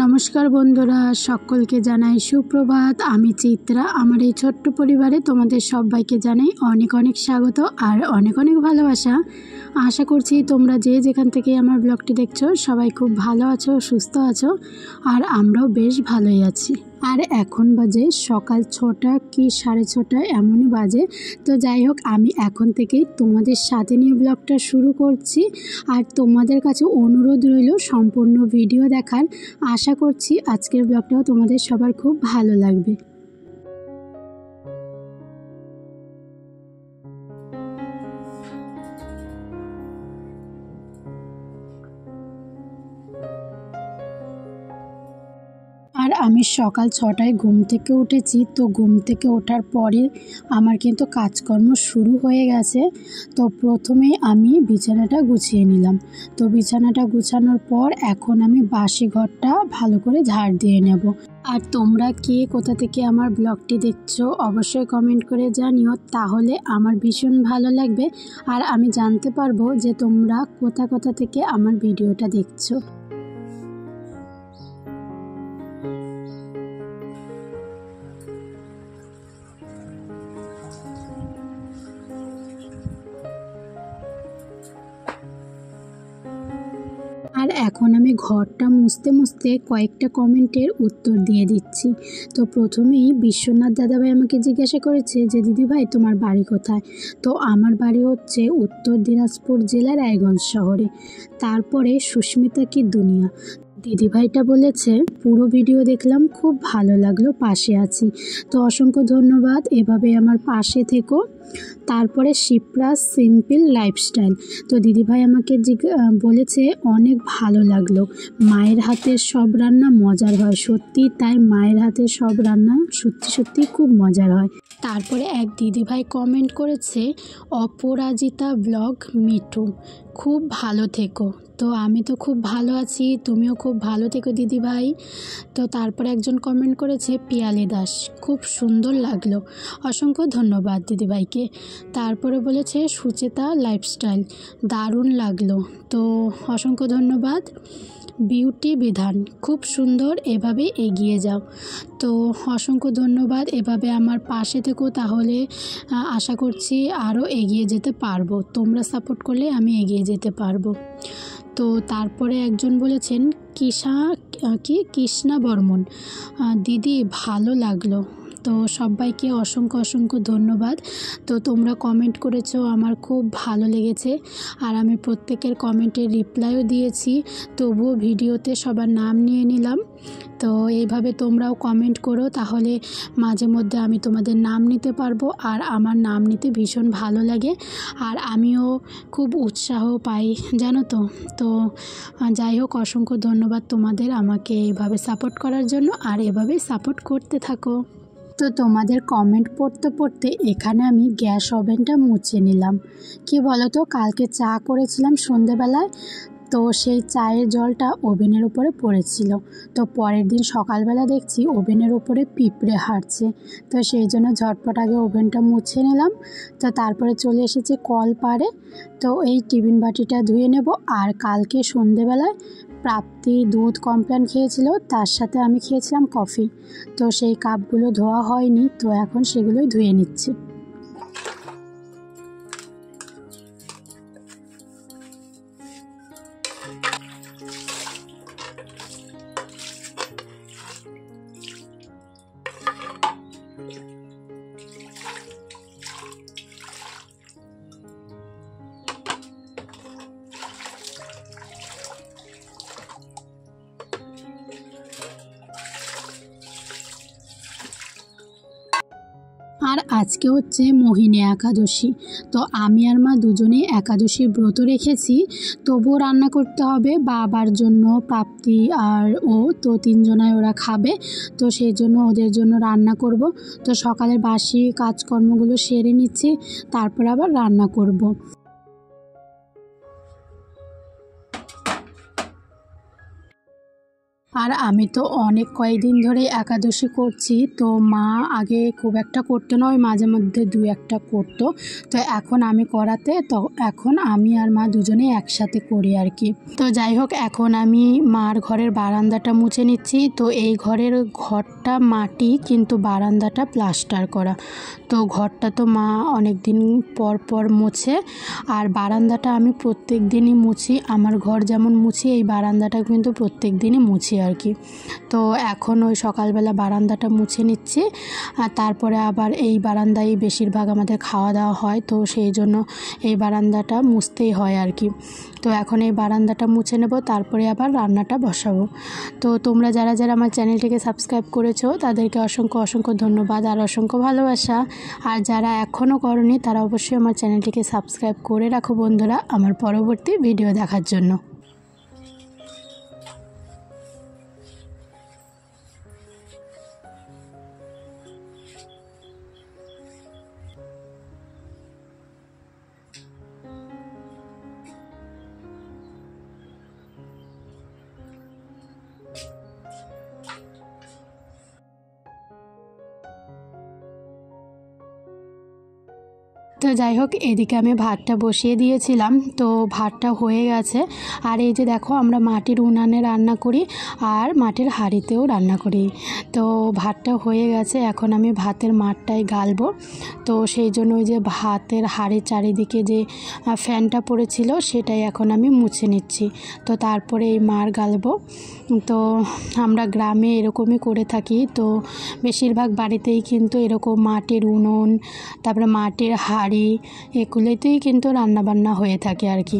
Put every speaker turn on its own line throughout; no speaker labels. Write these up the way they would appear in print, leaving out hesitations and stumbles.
নমস্কার বন্ধুরা, সকলকে জানাই সুপ্রভাত। আমি চিত্রা। আমার এই ছোট্ট পরিবারে তোমাদের সবাইকে জানাই অনেক অনেক স্বাগত আর অনেক অনেক ভালোবাসা। আশা করছি তোমরা যে যেখান থেকে আমার ব্লগটি দেখছো সবাই খুব ভালো আছো, সুস্থ আছো, আর আমরাও বেশ ভালোই আছি। আর এখন বাজে সকাল 6টা কি 6:30 এমনই বাজে। তো যাই হোক, আমি এখন থেকেই তোমাদের সাথে নিয়ে ব্লগটা শুরু করছি। আর তোমাদের কাছে অনুরোধ রইল সম্পূর্ণ ভিডিও দেখার। আশা করছি আজকের ব্লগটাও তোমাদের সবার খুব ভালো লাগবে। আর আমি সকাল 6টায় ঘুম থেকে উঠেছি। তো ঘুম থেকে ওঠার পরে আমার কিন্তু কাজকর্ম শুরু হয়ে গেছে। তো প্রথমে আমি বিছানাটা গুছিয়ে নিলাম। তো বিছানাটা গুছানোর পর এখন আমি বাসি ঘরটা ভালো করে ঝাড় দিয়ে নেব। আর তোমরা কে কোথা থেকে আমার ব্লগটি দেখছো অবশ্যই কমেন্ট করে জানিও, তাহলে আমার ভীষণ ভালো লাগবে আর আমি জানতে পারবো যে তোমরা কোথা কোথা থেকে আমার ভিডিওটা দেখছো। আর এখন আমি ঘরটা মুছতে মুছতে কয়েকটা কমেন্টের উত্তর দিয়ে দিচ্ছি। তো প্রথমেই বিশ্বনাথ দাদাভাই আমাকে জিজ্ঞাসা করেছে যে দিদিভাই তোমার বাড়ি কোথায়। তো আমার বাড়ি হচ্ছে উত্তর দিনাজপুর জেলার রায়গঞ্জ শহরে। তারপরে সুস্মিতা কি দুনিয়া দিদিভাইটা বলেছে পুরো ভিডিও দেখলাম, খুব ভালো লাগলো, পাশে আছি। তো অসংখ্য ধন্যবাদ, এভাবে আমার পাশে থেকো। তারপরে শিপ্রাস সিম্পল লাইফস্টাইল, তো দিদিভাই আমাকে বলেছে অনেক ভালো লাগলো, মায়ের হাতের সব রান্না মজার হয়। সত্যি তাই, মায়ের হাতের সব রান্না সত্যি সত্যি খুব মজার হয়। তারপরে এক দিদিভাই কমেন্ট করেছে অপরাজিতা ব্লগ মিঠু, খুব ভালো থেকো। তো আমি তো খুব ভালো আছি, তুমিও খুব ভালো থেকো দিদিভাই। তো তারপরে একজন কমেন্ট করেছে পিয়ালি দাস, খুব সুন্দর লাগলো, অসংখ্য ধন্যবাদ দিদিভাইকে। তারপরে বলেছে সুচেতা লাইফস্টাইল, দারুণ লাগলো, তো অসংখ্য ধন্যবাদ। বিউটি বিধান, খুব সুন্দর, এভাবে এগিয়ে যাও। তো অসংখ্য ধন্যবাদ, এভাবে আমার পাশে থেকো, তাহলে আশা করছি আরও এগিয়ে যেতে পারবো। তোমরা সাপোর্ট করলে আমি এগিয়ে যেতে পারবো। তো তারপরে একজন বলেছেন কৃষ্ণা বর্মন, দিদি ভালো লাগলো। তো সবাইকে অসংখ্য অসংখ্য ধন্যবাদ। তো তোমরা কমেন্ট করেছো, আমার খুব ভালো লেগেছে আর আমি প্রত্যেকের কমেন্টের রিপ্লাইও দিয়েছি। তবুও ভিডিওতে সবার নাম নিয়ে নিলাম। তো এইভাবে তোমরাও কমেন্ট করো, তাহলে মাঝে মধ্যে আমি তোমাদের নাম নিতে পারবো আর আমার নাম নিতে ভীষণ ভালো লাগে আর আমিও খুব উৎসাহ পাই, জানো তো। তো যাই হোক, অসংখ্য ধন্যবাদ তোমাদের আমাকে এইভাবে সাপোর্ট করার জন্য, আর এভাবেই সাপোর্ট করতে থাকো। তো তোমাদের কমেন্ট পড়তে পড়তে এখানে আমি গ্যাস ওভেনটা মুছে নিলাম। কি বলো তো, কালকে চা করেছিলাম সন্ধেবেলায়, তো সেই চায়ের জলটা ওভেনের উপরে পড়েছিল। তো পরের দিন সকালবেলা দেখছি ওভেনের উপরে পিঁপড়ে হাঁটছে। তো সেই জন্য ঝটপট আগে ওভেনটা মুছে নিলাম। তো তারপরে চলে এসেছি কল পাড়ে। তো এই টিফিন বাটিটা ধুয়ে নেব। আর কালকে সন্ধেবেলায় প্রাপ্তি দুধ কমপ্লেন খেয়েছিল, তার সাথে আমি খেয়েছিলাম কফি। তো সেই কাপগুলো ধোয়া হয়নি, তো এখন সেগুলোই ধুয়ে নিচ্ছি। আর আজকে হচ্ছে মোহিনী একাদশী। তো আমি আর মা দুজনেই একাদশীর ব্রত রেখেছি। তবুও রান্না করতে হবে বাবার জন্য, প্রাপ্তি আর ও, তো তিনজনায় ওরা খাবে। তো সেই জন্য ওদের জন্য রান্না করব। তো সকালের বাসি কাজকর্মগুলো সেরে নিচ্ছি, তারপর আবার রান্না করব। আর আমি তো অনেক কয়েকদিন ধরেই একাদশী করছি, তো মা আগে খুব একটা করতো না, ওই মাঝে মধ্যে দু একটা করতো। তো এখন আমি করাতে তো এখন আমি আর মা দুজনেই একসাথে করি আর কি। তো যাই হোক, এখন আমি মার ঘরের বারান্দাটা মুছে নিচ্ছি। তো এই ঘরটা মাটি, কিন্তু বারান্দাটা প্লাস্টার করা। তো ঘরটা তো মা অনেক দিন পর পর মুছে, আর বারান্দাটা আমি প্রত্যেক দিনই মুছি। আমার ঘর যেমন মুছি, এই বারান্দাটা কিন্তু প্রত্যেক দিনই মুছি আর কি। তো এখন ওই সকালবেলা বারান্দাটা মুছে নিচ্ছি, আর তারপরে আবার এই বারান্দায় বেশিরভাগ আমাদের খাওয়া দাওয়া হয়, তো সেই জন্য এই বারান্দাটা মুছতেই হয় আর কি। তো এখন এই বারান্দাটা মুছে নেব, তারপরে আবার রান্নাটা বসাবো। তো তোমরা যারা যারা আমার চ্যানেলটিকে সাবস্ক্রাইব করেছো তাদেরকে অসংখ্য অসংখ্য ধন্যবাদ আর অসংখ্য ভালোবাসা। আর যারা এখনও করনি তারা অবশ্যই আমার চ্যানেলটিকে সাবস্ক্রাইব করে রাখো বন্ধুরা, আমার পরবর্তী ভিডিও দেখার জন্য। তো যাই হোক, এদিকে আমি ভাতটা বসিয়ে দিয়েছিলাম, তো ভাতটা হয়ে গেছে। আর এই যে দেখো, আমরা মাটির উনানে রান্না করি আর মাটির হাঁড়িতেও রান্না করি। তো ভাতটা হয়ে গেছে, এখন আমি ভাতের মাড়টাই গালবো। তো সেই জন্য ওই যে ভাতের হাঁড়ির চারিদিকে যে ফ্যানটা পড়েছিল সেটাই এখন আমি মুছে নিচ্ছি। তো তারপরে এই মাড় গালবো। তো আমরা গ্রামে এরকমই করে থাকি। তো বেশিরভাগ বাড়িতেই কিন্তু এরকম মাটির উনুন, তারপরে মাটির হাঁড়ি, এগুলোতেই কিন্তু রান্নাবান্না হয়ে থাকে আর কি।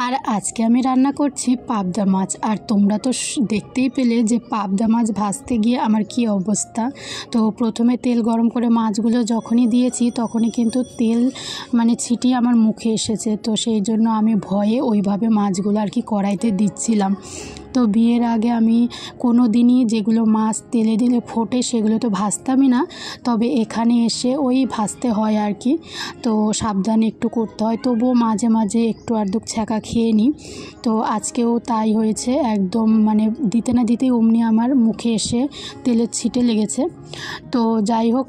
আর আজকে আমি রান্না করছি পাবদা মাছ। আর তোমরা তো দেখতেই পেলে যে পাবদা মাছ ভাজতে গিয়ে আমার কি অবস্থা। তো প্রথমে তেল গরম করে মাছগুলো যখনই দিয়েছি তখনই কিন্তু তেল ছিটিয়ে আমার মুখে এসেছে। তো সেই জন্য আমি ভয়ে ওইভাবে মাছগুলো আর কি কড়াইতে দিচ্ছিলাম। তো বিয়ের আগে আমি কোনো দিনই যেগুলো মাছ তেলে দিলে ফোটে সেগুলো তো ভাজতামই না, তবে এখানে এসে ওই ভাজতে হয় আর কি। তো সাবধানে একটু করতে হয়, তবুও মাঝে মাঝে একটু আধটু ছ্যাঁকা খেয়ে নিই। তো আজকেও তাই হয়েছে, একদম দিতে না দিতেই অমনি আমার মুখে এসে তেলের ছিটে লেগেছে। তো যাই হোক,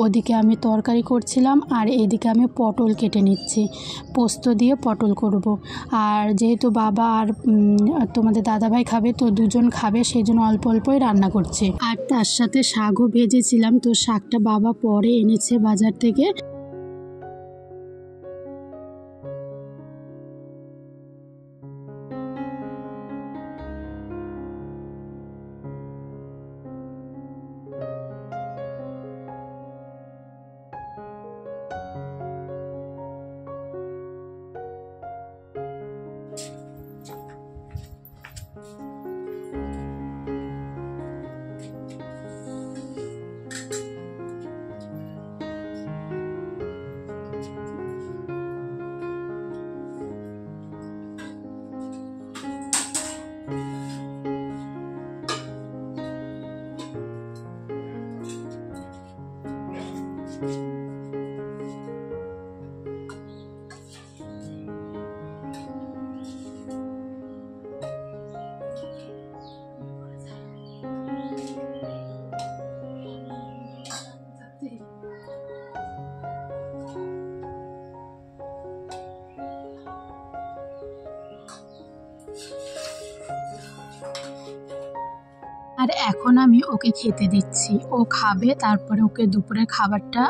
ওদিকে আমি তরকারি করছিলাম আর এদিকে আমি পটল কেটে নিচ্ছি, পোস্ত দিয়ে পটল করব। আর যেহেতু বাবা আর তোমাদের দাদাভাই খাবে, তো দুজন খাবে, সেই জন্য অল্প অল্পই রান্না করছে। আর তার সাথে শাকও ভেজেছিলাম, তো শাকটা বাবা পরে এনেছে বাজার থেকে। আর এখন আমি ওকে খেতে দিচ্ছি, ও খাবে, তারপরে ওকে দুপুরের খাবারটা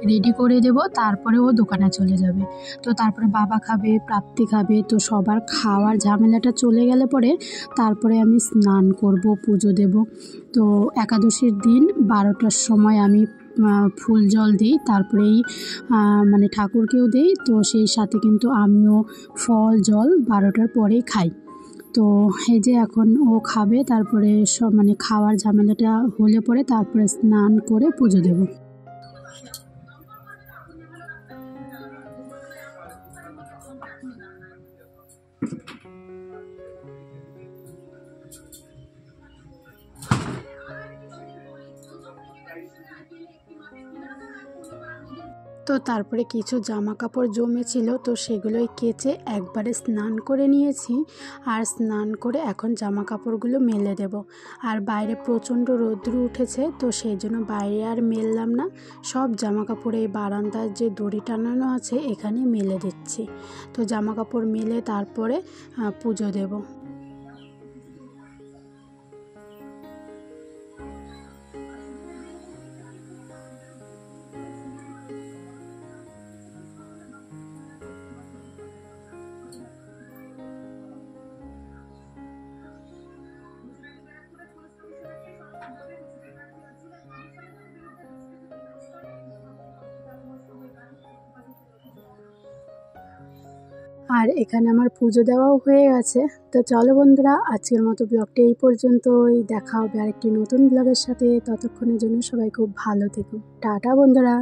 রেডি করে দেব, তারপরে ও দোকানে চলে যাবে। তো তারপরে বাবা খাবে, প্রাপ্তি খাবে, তো সবার খাওয়ার ঝামেলাটা চলে গেলে পরে তারপরে আমি স্নান করব, পুজো দেব। তো একাদশীর দিন 12টার সময় আমি ফুল জল দিই, তারপরেই মানে ঠাকুরকেও দিই, তো সেই সাথে কিন্তু আমিও ফল জল 12টার পরেই খাই। তো এই যে এখন ও খাবে, তারপরে সব মানে খাওয়ার ঝামেলাটা হলে পরে তারপরে স্নান করে পুজো দেব। তো তারপরে কিছু জামা কাপড় জমেছিল, তো সেগুলোই কেচে একবারে স্নান করে নিয়েছি। আর স্নান করে এখন জামা কাপড়গুলো মেলে দেব। আর বাইরে প্রচণ্ড রৌদ্র উঠেছে, তো সেই জন্য বাইরে আর মেললাম না, সব জামা কাপড় এই বারান্দার যে দড়ি টানানো আছে এখানে মেলে দিচ্ছি। তো জামা কাপড় মেলে তারপরে পুজো দেব। আর এখানে আমার পুজো দেওয়াও হয়ে গেছে। তো চলো বন্ধুরা, আজকের মতো ব্লগটা এই পর্যন্তই। দেখা হবে আরেকটি নতুন ব্লগের সাথে। ততক্ষণের জন্য সবাই খুব ভালো থেকো। টাটা বন্ধুরা।